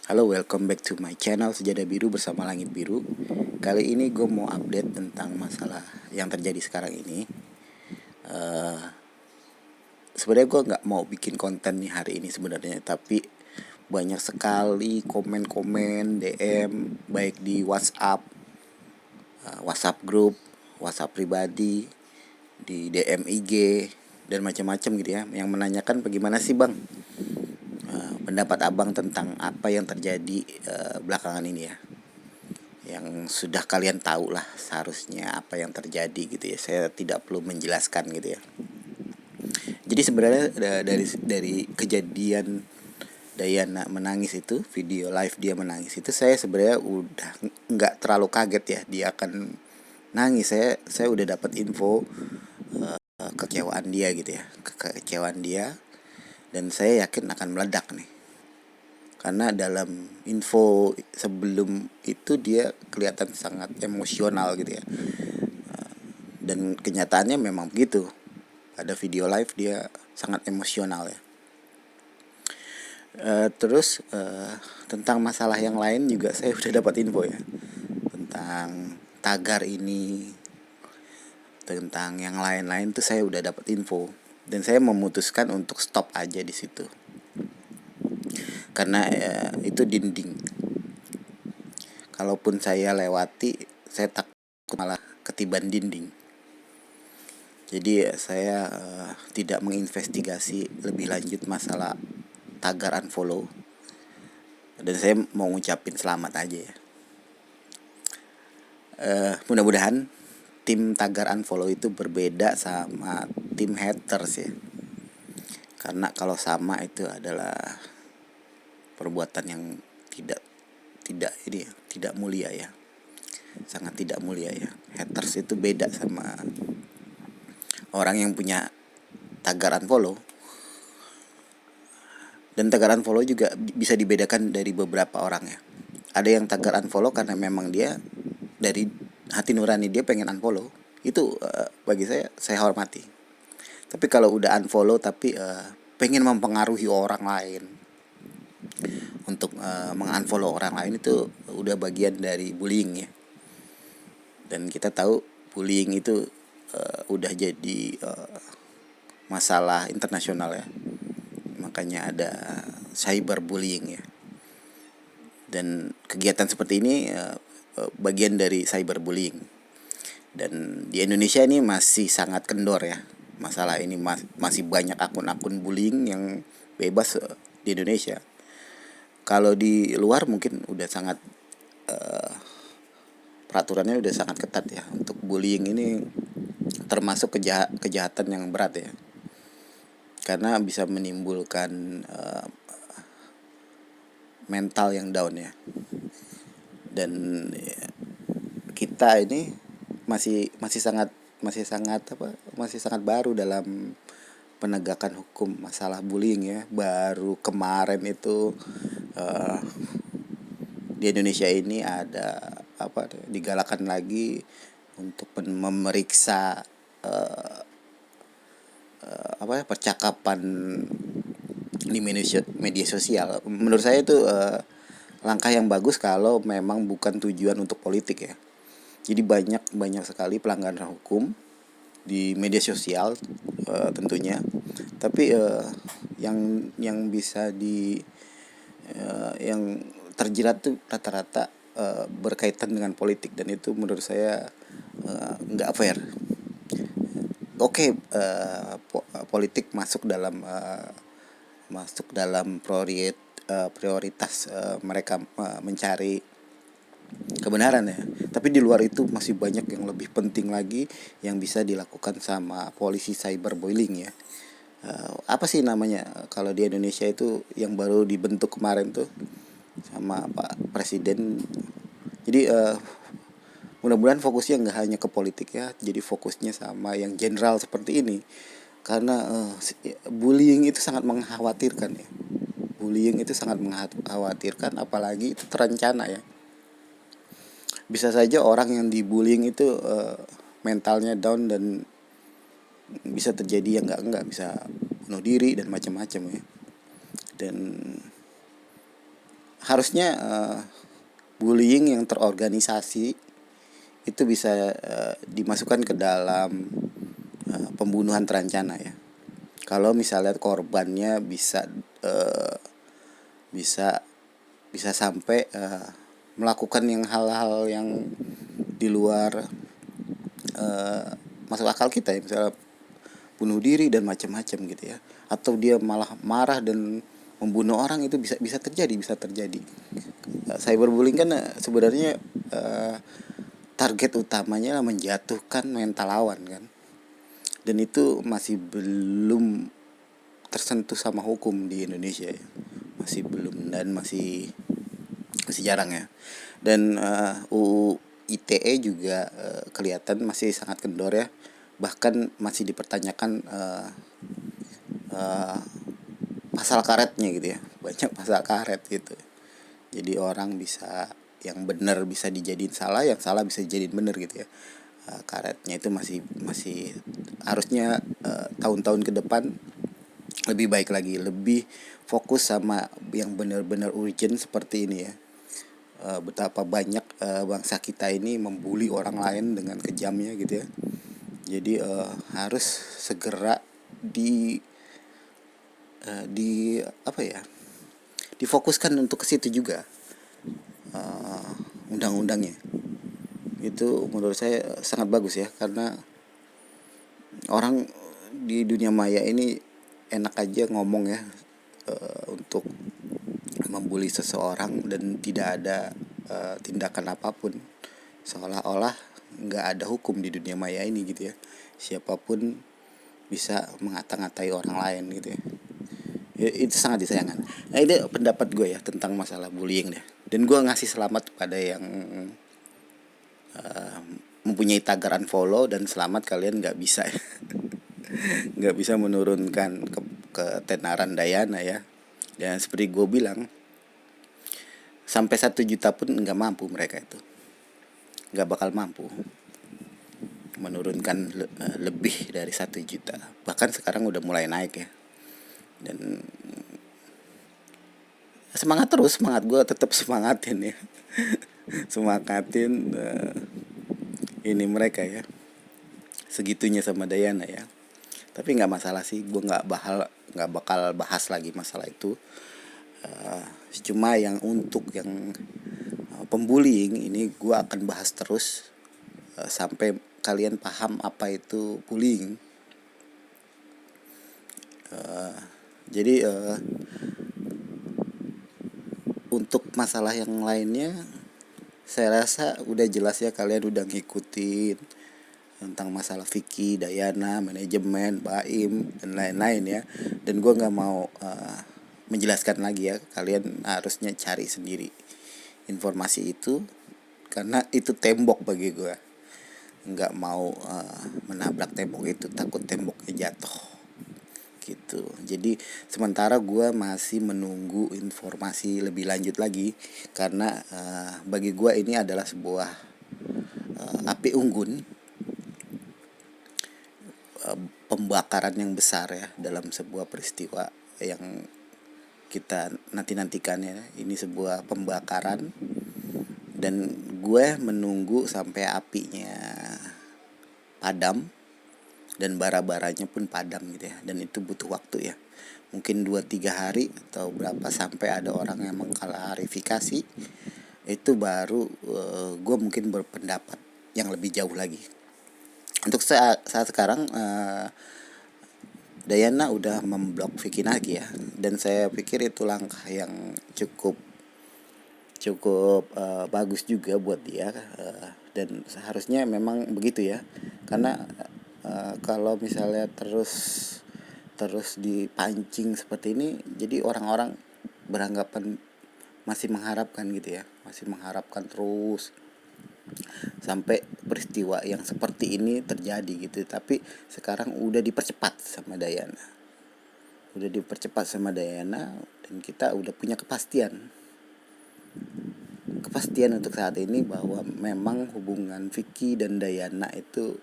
Halo, welcome back to my channel Sejadah Biru bersama Langit Biru. Kali ini gue mau update tentang masalah yang terjadi sekarang ini. Sebenarnya gue nggak mau bikin konten nih hari ini sebenarnya, tapi banyak sekali komen-komen DM baik di WhatsApp, WhatsApp grup, WhatsApp pribadi, di DM IG dan macam-macam gitu ya, yang menanyakan bagaimana sih bang pendapat abang tentang apa yang terjadi belakangan ini ya, yang sudah kalian tahu lah seharusnya apa yang terjadi gitu ya. Saya tidak perlu menjelaskan gitu ya. Jadi sebenarnya dari kejadian Dayana menangis itu, video live dia menangis itu, saya sebenarnya udah nggak terlalu kaget ya dia akan nangis. Saya udah dapat info kekecewaan dia gitu ya, kekecewaan dia, dan saya yakin akan meledak nih. Karena dalam info sebelum itu dia kelihatan sangat emosional gitu ya. Dan kenyataannya memang begitu. Pada video live dia sangat emosional ya. Tentang masalah yang lain juga saya udah dapat info ya. Tentang tagar ini, tentang yang lain-lain tuh saya udah dapat info. Dan saya memutuskan untuk stop aja di situ. Karena itu dinding. Kalaupun saya lewati, saya takut malah ketiban dinding. Jadi saya tidak menginvestigasi lebih lanjut masalah tagar unfollow. Dan saya mau ngucapin selamat aja ya. Mudah-mudahan tim tagar unfollow itu berbeda sama tim haters ya. Karena kalau sama itu adalah perbuatan yang tidak tidak ini ya, tidak mulia ya. Sangat tidak mulia ya. Haters itu beda sama orang yang punya tagar unfollow. Dan tagar unfollow juga bisa dibedakan dari beberapa orang ya. Ada yang tagar unfollow karena memang dia dari hati nurani dia pengen unfollow. Itu bagi saya hormati. Tapi kalau udah unfollow tapi pengen mempengaruhi orang lain untuk mengunfollow orang lain, itu udah bagian dari bullying ya. Dan kita tahu bullying itu udah jadi masalah internasional ya. Makanya ada cyberbullying ya. Dan kegiatan seperti ini bagian dari cyberbullying. Dan di Indonesia ini masih sangat kendor ya. Masalah ini masih banyak akun-akun bullying yang bebas di Indonesia. Kalau di luar mungkin udah sangat peraturannya udah sangat ketat ya. Untuk bullying ini termasuk kejahatan yang berat ya. Karena bisa menimbulkan mental yang down ya. Dan kita ini masih sangat baru dalam penegakan hukum masalah bullying ya. Baru kemarin itu di Indonesia ini ada digalakan lagi untuk memeriksa percakapan di media sosial. Menurut saya itu langkah yang bagus kalau memang bukan tujuan untuk politik ya. Jadi banyak sekali pelanggaran hukum di media sosial tentunya. Tapi yang bisa yang terjerat tuh rata-rata berkaitan dengan politik, dan itu menurut saya nggak fair. Oke, politik masuk dalam prioritas mereka mencari kebenaran ya. Tapi di luar itu masih banyak yang lebih penting lagi yang bisa dilakukan sama polisi cyberbullying ya. Apa sih namanya kalau di Indonesia itu yang baru dibentuk kemarin tuh sama Pak Presiden. Jadi mudah-mudahan fokusnya nggak hanya ke politik ya. Jadi fokusnya sama yang general seperti ini. Karena bullying itu sangat mengkhawatirkan ya. Bullying itu sangat mengkhawatirkan, apalagi itu terencana ya. Bisa saja orang yang dibullying itu mentalnya down dan bisa terjadi yang enggak bisa bunuh diri dan macam-macam ya. Dan harusnya bullying yang terorganisasi itu bisa dimasukkan ke dalam pembunuhan terencana ya. Kalau misalnya korbannya bisa bisa sampai melakukan yang hal-hal yang di luar masuk akal kita ya, misalnya bunuh diri dan macam-macam gitu ya, atau dia malah marah dan membunuh orang, itu bisa terjadi. Cyberbullying kan sebenarnya target utamanya menjatuhkan mental lawan kan, dan itu masih belum tersentuh sama hukum di Indonesia ya. Masih belum, dan masih masih jarang ya. Dan UU ITE juga kelihatan masih sangat kendor ya, bahkan masih dipertanyakan pasal karetnya gitu ya, banyak pasal karet gitu. Jadi orang bisa, yang benar bisa dijadiin salah, yang salah bisa dijadiin benar gitu ya. Karetnya itu masih masih harusnya tahun-tahun ke depan lebih baik lagi, lebih fokus sama yang benar-benar urgent seperti ini ya. Betapa banyak bangsa kita ini membuli orang lain dengan kejamnya gitu ya. Jadi harus segera di apa ya, difokuskan untuk ke situ juga undang-undangnya. Itu menurut saya sangat bagus ya, karena orang di dunia maya ini enak aja ngomong ya, untuk membuli seseorang dan tidak ada tindakan apapun, seolah-olah nggak ada hukum di dunia maya ini gitu ya. Siapapun bisa mengata-ngatai orang lain gitu ya. Itu sangat disayangkan. Nah, itu pendapat gue ya tentang masalah bullying deh. Dan gue ngasih selamat kepada yang mempunyai tagar unfollow, dan selamat kalian nggak bisa ya. Nggak bisa menurunkan ketenaran Dayana ya. Dan seperti gue bilang, sampai 1 juta pun nggak mampu mereka itu, nggak bakal mampu menurunkan lebih dari 1 juta. Bahkan sekarang udah mulai naik ya. Dan semangat terus, semangat, gue tetap semangatin ya. Semangatin ini mereka ya, segitunya sama Dayana ya. Tapi nggak masalah sih, gue nggak bakal bahas lagi masalah itu. Cuma yang untuk yang pembullying ini gue akan bahas terus sampai kalian paham apa itu bullying. Jadi untuk masalah yang lainnya saya rasa udah jelas ya, kalian udah ngikutin tentang masalah Vicky, Dayana, manajemen, Baim, dan lain-lain ya. Dan gue nggak mau menjelaskan lagi ya, kalian harusnya cari sendiri informasi itu, karena itu tembok bagi gue. Nggak mau menabrak tembok itu, takut temboknya jatuh gitu. Jadi sementara gue masih menunggu informasi lebih lanjut lagi, karena bagi gue ini adalah sebuah api unggun, pembakaran yang besar ya dalam sebuah peristiwa yang kita nantikan ya. Ini sebuah pembakaran, dan gue menunggu sampai apinya padam dan bara-baranya pun padam gitu ya. Dan itu butuh waktu ya, mungkin 2-3 hari atau berapa sampai ada orang yang mengklarifikasi. Itu baru gue mungkin berpendapat yang lebih jauh lagi. Untuk saat sekarang Dayana udah memblok Vicky Naki ya, dan saya pikir itu langkah yang cukup bagus juga buat dia, dan seharusnya memang begitu ya. Karena kalau misalnya terus dipancing seperti ini, jadi orang-orang beranggapan masih mengharapkan gitu ya, masih mengharapkan terus sampai peristiwa yang seperti ini terjadi gitu. Tapi sekarang udah dipercepat sama Dayana, dan kita udah punya kepastian untuk saat ini bahwa memang hubungan Vicky dan Dayana itu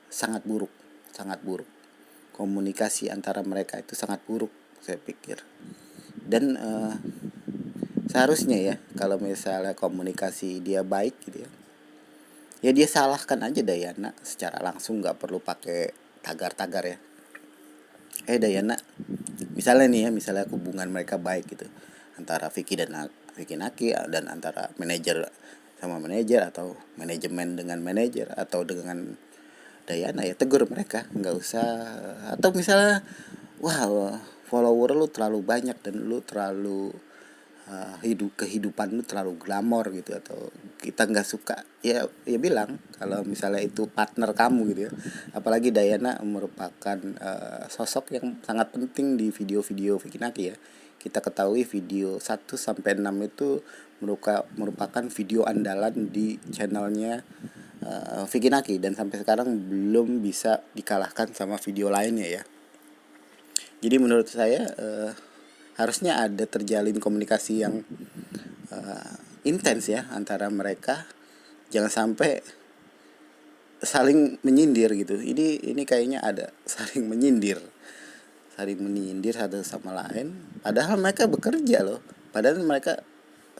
sangat buruk. Komunikasi antara mereka itu sangat buruk saya pikir. Dan seharusnya ya kalau misalnya komunikasi dia baik gitu ya, ya dia salahkan aja Dayana secara langsung, nggak perlu pakai tagar-tagar ya. Dayana, misalnya nih ya, misalnya hubungan mereka baik gitu antara Vicky Naki, dan antara manajer sama manajer, atau manajemen dengan manajer, atau dengan Dayana, ya tegur mereka, nggak usah. Atau misalnya, wah, follower lu terlalu banyak dan lu terlalu kehidupan lu terlalu glamor gitu, atau kita nggak suka, ya bilang kalau misalnya itu partner kamu gitu ya. Apalagi Dayana merupakan sosok yang sangat penting di video-video Vikinaki ya. Kita ketahui video 1 sampai 6 itu merupakan video andalan di channelnya Vikinaki, dan sampai sekarang belum bisa dikalahkan sama video lainnya ya. Jadi menurut saya harusnya ada terjalin komunikasi yang intens ya antara mereka. Jangan sampai saling menyindir gitu. Ini kayaknya ada saling menyindir satu sama lain. Padahal mereka bekerja loh. Padahal mereka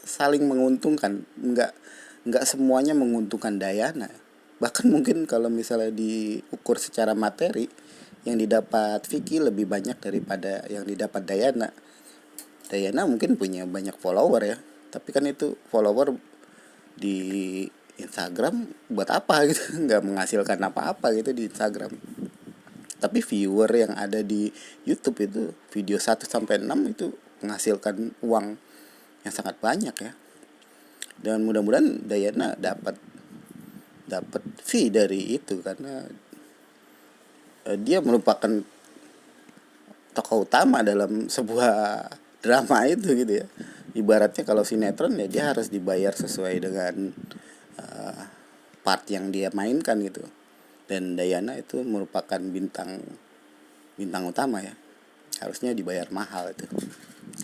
saling menguntungkan. Nggak semuanya menguntungkan Dayana. Bahkan mungkin kalau misalnya diukur secara materi, yang didapat Vicky lebih banyak daripada yang didapat Dayana. Dayana mungkin punya banyak follower ya, tapi kan itu follower di Instagram buat apa gitu, nggak menghasilkan apa-apa gitu di Instagram. Tapi viewer yang ada di YouTube itu, video 1 sampai 6 itu menghasilkan uang yang sangat banyak ya. Dan mudah-mudahan Dayana dapat fee dari itu, karena dia merupakan tokoh utama dalam sebuah drama itu gitu ya. Ibaratnya kalau sinetron ya dia harus dibayar sesuai dengan part yang dia mainkan gitu. Dan Dayana itu merupakan bintang utama ya, harusnya dibayar mahal itu.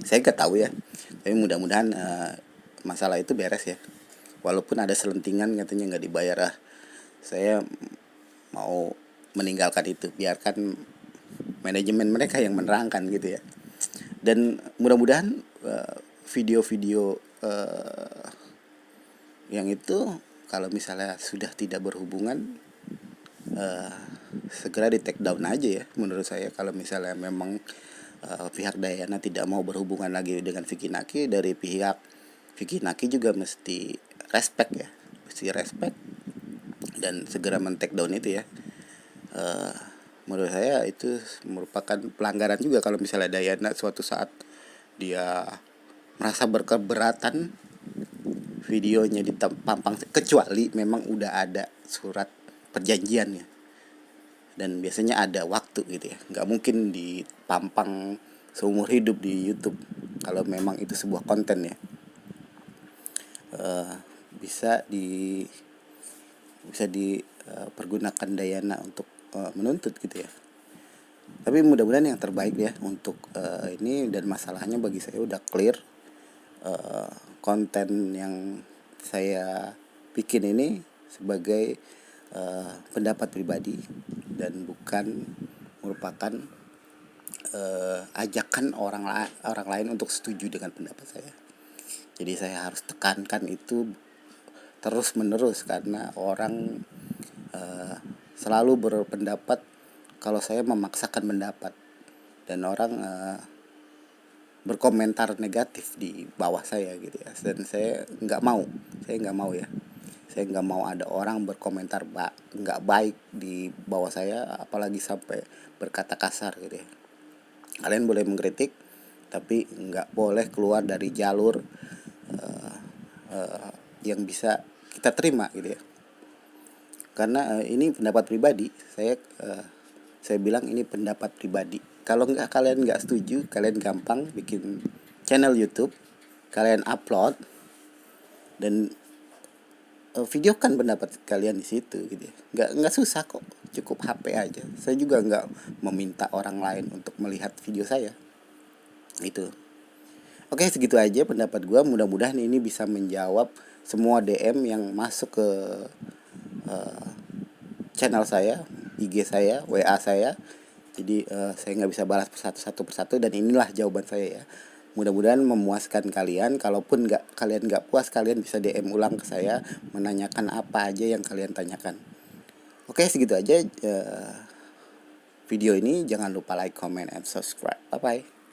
Saya nggak tahu ya, tapi mudah-mudahan masalah itu beres ya. Walaupun ada selentingan katanya nggak dibayar, saya mau meninggalkan itu, biarkan manajemen mereka yang menerangkan gitu ya. Dan mudah-mudahan video-video yang itu kalau misalnya sudah tidak berhubungan, segera di take down aja ya menurut saya. Kalau misalnya memang pihak Dayana tidak mau berhubungan lagi dengan Vicky Naki, dari pihak Vicky Naki juga mesti respect ya, mesti respect dan segera men-take down itu ya. Menurut saya itu merupakan pelanggaran juga kalau misalnya Dayana suatu saat dia merasa berkeberatan videonya ditampang, kecuali memang udah ada surat perjanjiannya dan biasanya ada waktu gitu ya. Nggak mungkin dipampang seumur hidup di YouTube kalau memang itu sebuah konten ya. Bisa dipergunakan Dayana untuk menuntut gitu ya. Tapi mudah-mudahan yang terbaik ya untuk ini, dan masalahnya bagi saya udah clear. Konten yang saya bikin ini sebagai pendapat pribadi dan bukan merupakan ajakan orang lain untuk setuju dengan pendapat saya. Jadi saya harus tekankan itu terus menerus, karena orang selalu berpendapat kalau saya memaksakan pendapat, dan orang berkomentar negatif di bawah saya gitu ya. Dan saya nggak mau ya, saya nggak mau ada orang berkomentar nggak baik di bawah saya, apalagi sampai berkata kasar gitu ya. Kalian boleh mengkritik, tapi nggak boleh keluar dari jalur yang bisa kita terima gitu ya. Karena ini pendapat pribadi, saya bilang ini pendapat pribadi. Kalau kalian nggak setuju, kalian gampang bikin channel YouTube, kalian upload dan videokan pendapat kalian di situ gitu ya. Nggak susah kok, cukup HP aja. Saya juga nggak meminta orang lain untuk melihat video saya. Itu. Oke, segitu aja pendapat gue. Mudah-mudahan ini bisa menjawab semua DM yang masuk ke channel saya, IG saya, WA saya. Jadi saya nggak bisa balas satu persatu, dan inilah jawaban saya ya. Mudah-mudahan memuaskan kalian. Kalaupun kalian nggak puas, kalian bisa DM ulang ke saya, menanyakan apa aja yang kalian tanyakan. Oke, segitu aja video ini. Jangan lupa like, comment, and subscribe. Bye bye.